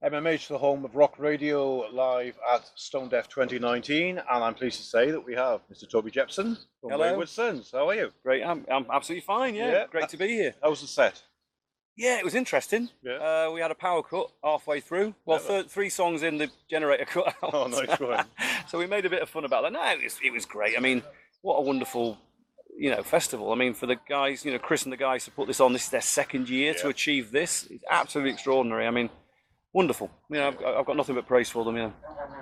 MMH, the home of rock radio, live at Stonedeaf 2019, and I'm pleased to say that we have Mr. Toby Jepson from Hello. Wayward Sons. How are you? Great, I'm absolutely fine, yeah. Great to be here. How was the set? Yeah, it was interesting. Yeah. We had a power cut halfway through. Well, three songs in, the generator cut out. Oh, nice one. So we made a bit of fun about that. No, it was great. I mean, what a wonderful, festival. I mean, for the guys, Chris and the guys to put this on, this is their second year to achieve this. It's absolutely extraordinary. I mean, wonderful. I've got nothing but praise for them,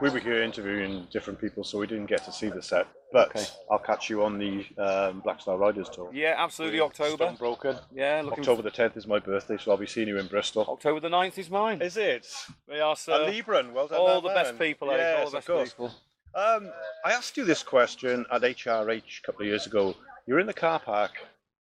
We were here interviewing different people, so we didn't get to see the set. But I'll catch you on the Black Star Riders tour. Yeah, absolutely, October. Stonebroken. Yeah, October the 10th is my birthday, so I'll be seeing you in Bristol. October the 9th is mine. Is it? We are, sir. A Libran, well done. All the best people, yes, all the best of course. people. I asked you this question at HRH a couple of years ago. You're in the car park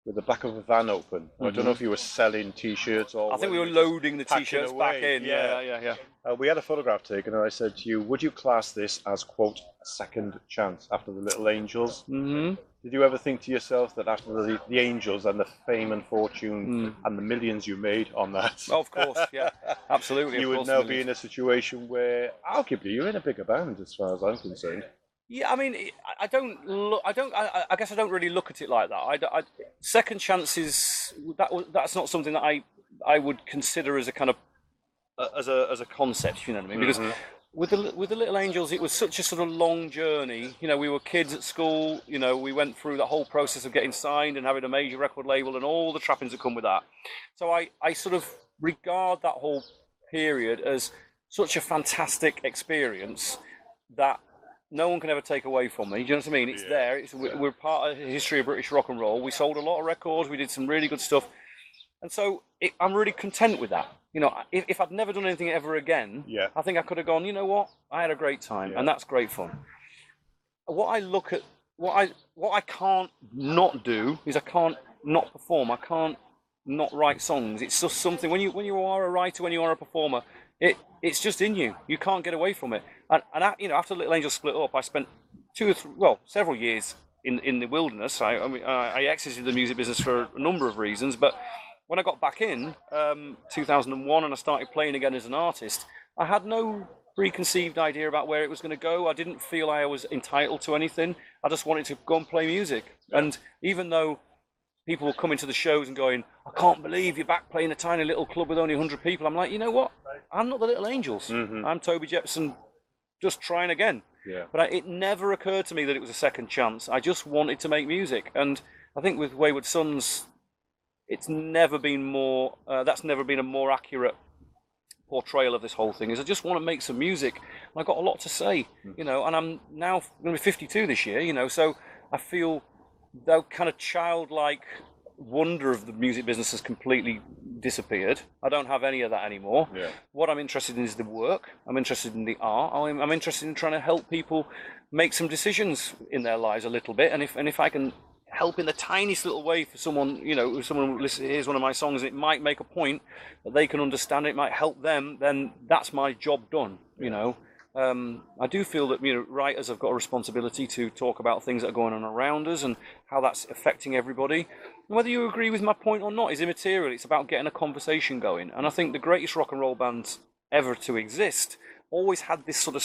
with the back of a van open. I don't know if you were selling T-shirts or... I think we were loading the T-shirts back in. Yeah. We had a photograph taken and I said to you, would you class this as, quote, a second chance after the Little Angels? Mm-hmm. Did you ever think to yourself that after the Angels and the fame and fortune and the millions you made on that... Oh, of course, yeah. Absolutely. You would now be in a situation where, arguably, you're in a bigger band as far as I'm concerned. Yeah, I mean, I guess I don't really look at it like that. Second chances, that's not something that I would consider as a kind of as a concept, you know what I mean? Because with the Little Angels, it was such a sort of long journey. We were kids at school. We went through the whole process of getting signed and having a major record label and all the trappings that come with that. So I sort of regard that whole period as such a fantastic experience that no one can ever take away from me. Do you know what I mean? It's there. We're part of the history of British rock and roll. We sold a lot of records. We did some really good stuff. And so I'm really content with that. If I'd never done anything ever again, I think I could have gone, you know what? I had a great time, and that's great fun. What I can't not do is I can't not perform. I can't not write songs. It's just something, when you are a writer, when you are a performer, it's just in you. You can't get away from it. And after Little Angels split up, I spent several years in the wilderness. I exited the music business for a number of reasons, but when I got back in 2001 and I started playing again as an artist, I had no preconceived idea about where it was going to go. I didn't feel I was entitled to anything. I just wanted to go and play music. Yeah. And even though people were coming to the shows and going, I can't believe you're back playing a tiny little club with only 100 people, I'm like, you know what? I'm not the Little Angels. I'm Toby Jepson, just trying again. Yeah. But it never occurred to me that it was a second chance. I just wanted to make music. And I think with Wayward Sons, it's never been more, that's never been a more accurate portrayal of this whole thing. Is I just want to make some music. And I've got a lot to say, and I'm now going to be 52 this year, so I feel that kind of childlike wonder of the music business has completely disappeared. I don't have any of that anymore. Yeah. What I'm interested in is the work. I'm interested in the art. I'm interested in trying to help people make some decisions in their lives a little bit. And if I can help in the tiniest little way for someone, if someone hears one of my songs and it might make a point that they can understand, it might help them, then that's my job done, I do feel that writers have got a responsibility to talk about things that are going on around us and how that's affecting everybody. And whether you agree with my point or not is immaterial. It's about getting a conversation going. And I think the greatest rock and roll bands ever to exist always had this sort of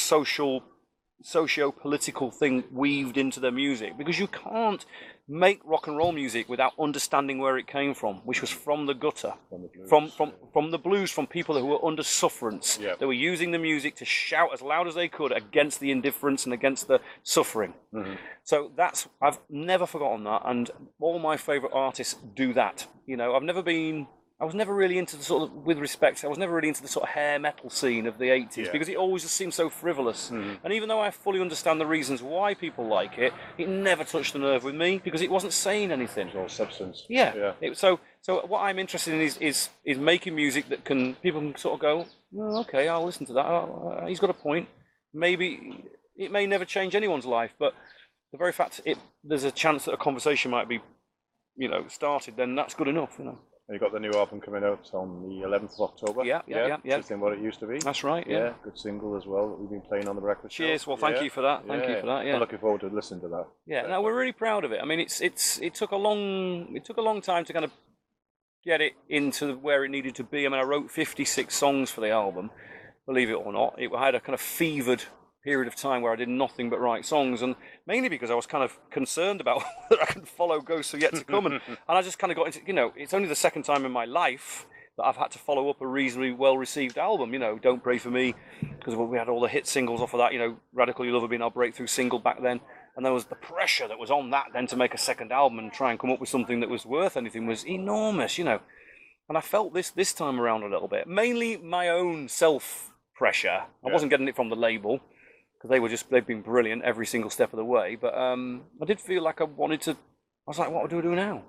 socio-political thing weaved into their music, because you can't make rock and roll music without understanding where it came from, which was from the gutter, from the blues, from people who were under sufferance. They were using the music to shout as loud as they could against the indifference and against the suffering. So I've never forgotten that, and all my favourite artists do that. I was never really into the sort of, with respect, I was never really into the sort of hair metal scene of the 80s, because it always just seemed so frivolous. And even though I fully understand the reasons why people like it, it never touched the nerve with me, because it wasn't saying anything. It's all substance. Yeah. So what I'm interested in is making music that people can sort of go, well, okay, I'll listen to that. He's got a point. Maybe it may never change anyone's life, but the very fact there's a chance that a conversation might be, started, then that's good enough, And you've got the new album coming out on the 11th of October. Yeah. Something What It Used to Be. That's right, yeah. Good single as well that we've been playing on the Breakfast Show. Cheers, well, thank you for that. Thank you for that, yeah. I'm looking forward to listening to that. Yeah, no, we're really proud of it. I mean, it took a long time to kind of get it into where it needed to be. I mean, I wrote 56 songs for the album, believe it or not. I had a kind of fevered period of time where I did nothing but write songs, and mainly because I was kind of concerned about whether I could follow ghosts of yet to come, and I just kind of got into, it's only the second time in my life that I've had to follow up a reasonably well-received album. Don't Pray For Me, because we had all the hit singles off of that. Radical You Love had been our breakthrough single back then, and there was the pressure that was on that then to make a second album and try and come up with something that was worth anything was enormous, And I felt this time around a little bit, mainly my own self-pressure. I wasn't getting it from the label, because they've been brilliant every single step of the way, but I did feel like I was like, what do I do now?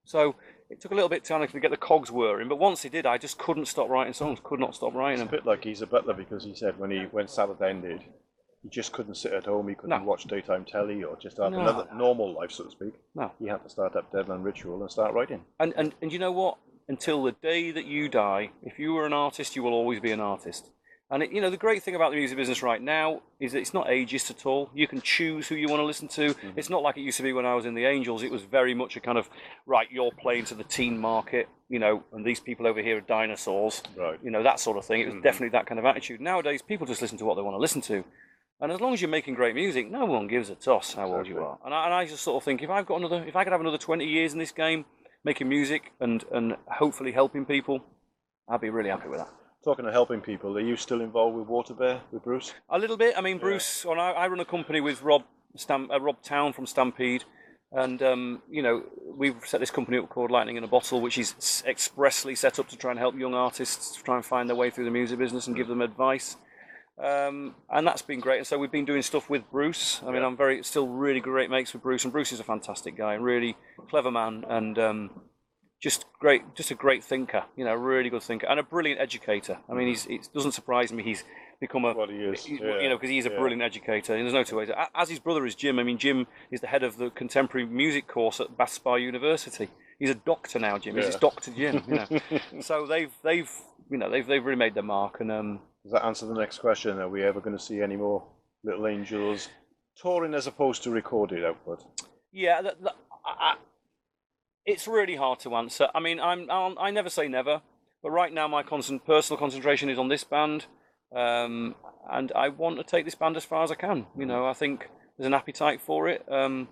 So it took a little bit to get the cogs whirring, but once it did, I just couldn't stop writing songs, could not stop writing them. It's a bit like Geezer Butler, because he said when Sabbath ended, he just couldn't sit at home, he couldn't watch daytime telly or just have another normal life, so to speak. No. He had to start up Deadline Ritual and start writing. And you know what? Until the day that you die, if you were an artist, you will always be an artist. And the great thing about the music business right now is that it's not ageist at all. You can choose who you want to listen to. Mm-hmm. It's not like it used to be when I was in the Angels. It was very much a kind of, right, you're playing to the teen market, and these people over here are dinosaurs, right. That sort of thing. It was definitely that kind of attitude. Nowadays, people just listen to what they want to listen to. And as long as you're making great music, no one gives a toss how old you are. And I just sort of think, if I could have another 20 years in this game, making music and hopefully helping people, I'd be really happy with that. Talking of helping people, are you still involved with Waterbear, with Bruce? A little bit. I mean, Bruce, I run a company with Rob Town from Stampede, and, we've set this company up called Lightning in a Bottle, which is expressly set up to try and help young artists try and find their way through the music business and give them advice. And that's been great. And so we've been doing stuff with Bruce. I mean, I'm still really great mates with Bruce, and Bruce is a fantastic guy, really clever man, and just a great thinker, really good thinker, and a brilliant educator. I mean, it doesn't surprise me he's become a, he is. Because he's a brilliant educator. And there's no two ways. As his brother is Jim. I mean, Jim is the head of the contemporary music course at Bath Spa University. He's a doctor now, Jim. He's Dr. Jim. So they've really made their mark. And does that answer the next question? Are we ever going to see any more Little Angels touring as opposed to recorded output? Yeah, it's really hard to answer. I mean, I never say never, but right now my personal concentration is on this band, and I want to take this band as far as I can. I think there's an appetite for it, and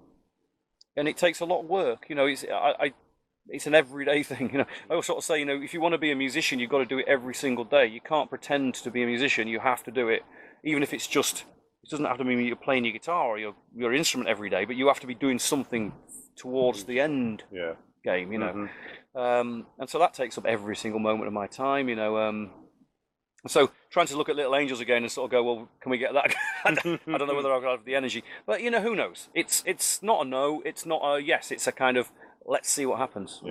it takes a lot of work. It's an everyday thing. I sort of say, if you want to be a musician, you've got to do it every single day. You can't pretend to be a musician. You have to do it, even if it's just. It doesn't have to mean you're playing your guitar or your instrument every day, but you have to be doing something towards the end game, and so that takes up every single moment of my time, so trying to look at Little Angels again and sort of go, well, can we get that? I don't know whether I'll have the energy, but who knows? It's not a no, it's not a yes, it's a kind of let's see what happens.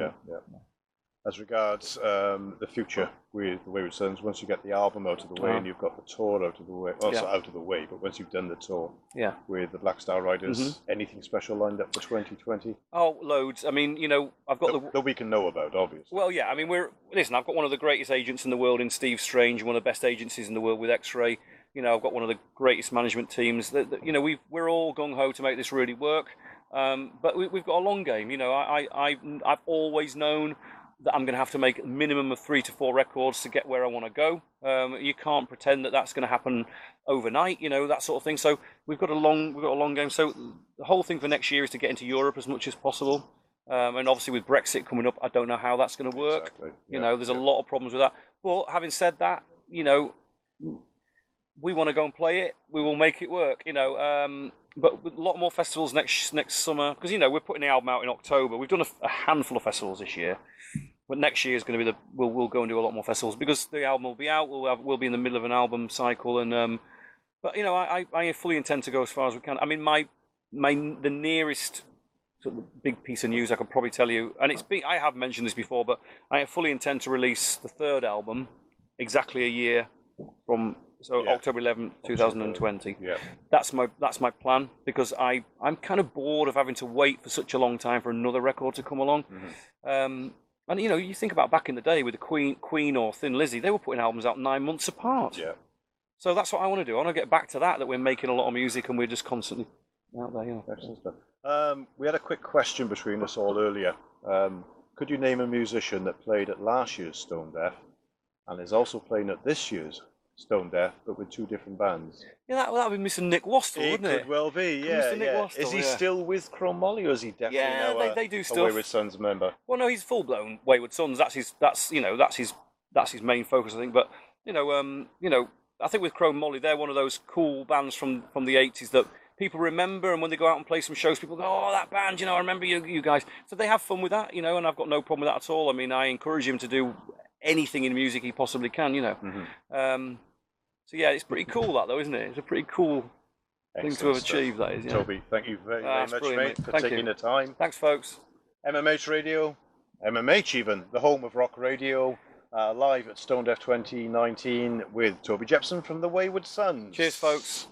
As regards the future with the Wayward Sons, once you get the album out of the way and you've got the tour out of the way, out of the way, but once you've done the tour with the Black Star Riders, anything special lined up for 2020? Oh, loads. I mean, I've got that we can know about, obviously. Well, yeah. I mean, I've got one of the greatest agents in the world in Steve Strange, one of the best agencies in the world with X-Ray. I've got one of the greatest management teams. We're all gung ho to make this really work, but we've got a long game. I've always known that I'm going to have to make a minimum of 3 to 4 records to get where I want to go. You can't pretend that that's going to happen overnight, that sort of thing. So we've got a long game. So the whole thing for next year is to get into Europe as much as possible. And obviously with Brexit coming up, I don't know how that's going to work. Exactly. There's a lot of problems with that. But having said that, we want to go and play it. We will make it work. But with a lot more festivals next summer, because we're putting the album out in October. We've done a handful of festivals this year, but next year is going to be we'll go and do a lot more festivals because the album will be out. We'll be in the middle of an album cycle, and but I fully intend to go as far as we can. I mean, the nearest sort of big piece of news I could probably tell you, and I have mentioned this before, but I fully intend to release the third album exactly a year from. So October 11th, 2020. Yeah. That's my plan because I'm kind of bored of having to wait for such a long time for another record to come along. And you think about back in the day with the Queen or Thin Lizzy, they were putting albums out 9 months apart. Yeah. So that's what I want to do. I want to get back to that we're making a lot of music and we're just constantly out there. Excellent stuff. We had a quick question between us all earlier. Could you name a musician that played at last year's Stonedeaf and is also playing at this year's Stonedeaf, but with 2 different bands. Yeah, that would be Mr. Nick Wastel, It wouldn't it? could well be, Could yeah. Mr. Nick Wastel, Is he yeah. still with Chrome Molly, or is he definitely Yeah, now they do a stuff. Wayward Sons member? Well, no, he's full blown Wayward Sons. That's his main focus, I think. But I think with Chrome Molly, they're one of those cool bands from the '80s that people remember, and when they go out and play some shows, people go, "Oh, that band, I remember you guys." So they have fun with that, and I've got no problem with that at all. I mean, I encourage him to do anything in music he possibly can, Mm-hmm. So yeah, it's pretty cool that though, isn't it? It's a pretty cool thing to have achieved. That is, yeah. Toby, thank you very much, mate, for Thank taking you. the time. Thanks, folks. MMH Radio, MMH even, the home of rock radio, live at Stonedeaf 2019 with Toby Jepson from the Wayward Sons. Cheers, folks.